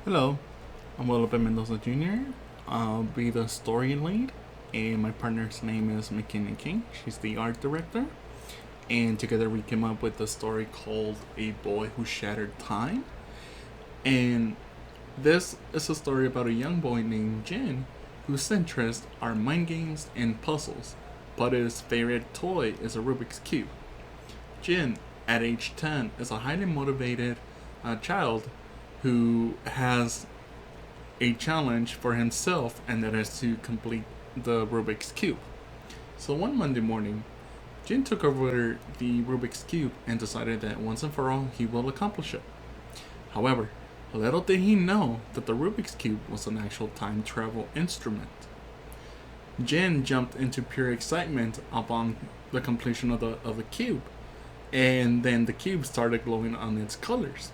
Hello, I'm Guadalupe Mendoza Jr. I'll be the story lead, and my partner's name is MicKinley. She's the art director, and together we came up with a story called A Boy Who Shattered Time. And this is a story about a young boy named Jin whose interests are mind games and puzzles, but his favorite toy is a Rubik's Cube. Jin, at age 10, is a highly motivated child who has a challenge for himself, and that is to complete the Rubik's Cube. So one Monday morning, Jin took over the Rubik's Cube and decided that once and for all he will accomplish it. However, little did he know that the Rubik's Cube was an actual time travel instrument. Jin jumped into pure excitement upon the completion of the cube, and then the cube started glowing on its colors.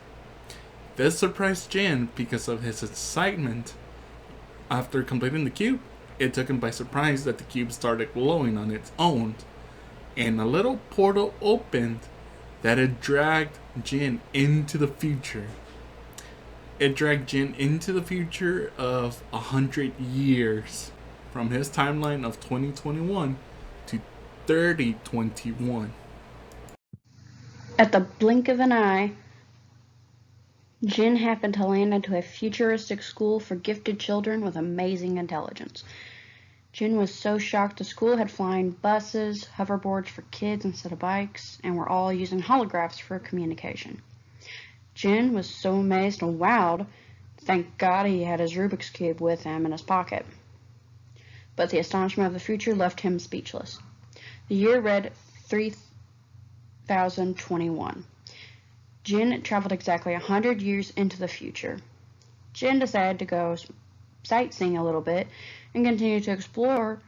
This surprised Jin because of his excitement. After completing the cube, it took him by surprise that the cube started glowing on its own, and a little portal opened that had dragged Jin into the future. It dragged Jin into the future of 100 years, from his timeline of 2021 to 3021. At the blink of an eye, Jin happened to land into a futuristic school for gifted children with amazing intelligence. Jin was so shocked the school had flying buses, hoverboards for kids instead of bikes, and were all using holographs for communication. Jin was so amazed and wowed, thank God he had his Rubik's Cube with him in his pocket. But the astonishment of the future left him speechless. The year read 3021. Jin traveled exactly 100 years into the future. Jin decided to go sightseeing a little bit and continue to explore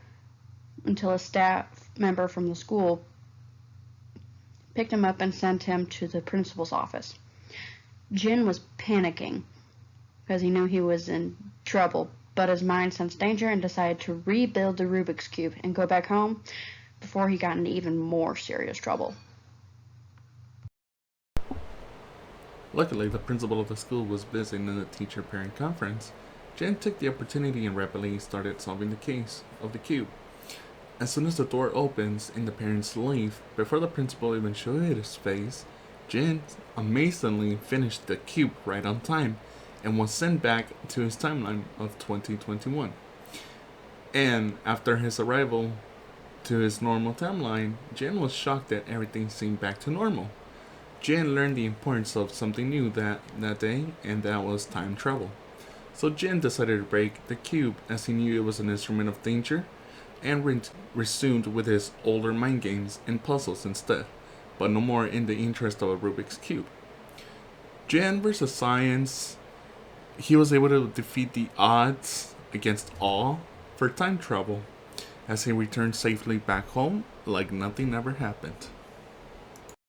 until a staff member from the school picked him up and sent him to the principal's office. Jin was panicking because he knew he was in trouble, but his mind sensed danger and decided to rebuild the Rubik's Cube and go back home before he got into even more serious trouble. Luckily, the principal of the school was busy in the teacher-parent conference. Jin took the opportunity and rapidly started solving the case of the cube. As soon as the door opens and the parents leave, before the principal even showed his face, Jin amazingly finished the cube right on time and was sent back to his timeline of 2021. And after his arrival to his normal timeline, Jin was shocked that everything seemed back to normal. Jin learned the importance of something new that day, and that was time travel. So Jin decided to break the cube as he knew it was an instrument of danger, and resumed with his older mind games and puzzles instead, but no more in the interest of a Rubik's Cube. Jin versus science, he was able to defeat the odds against all for time travel as he returned safely back home like nothing ever happened.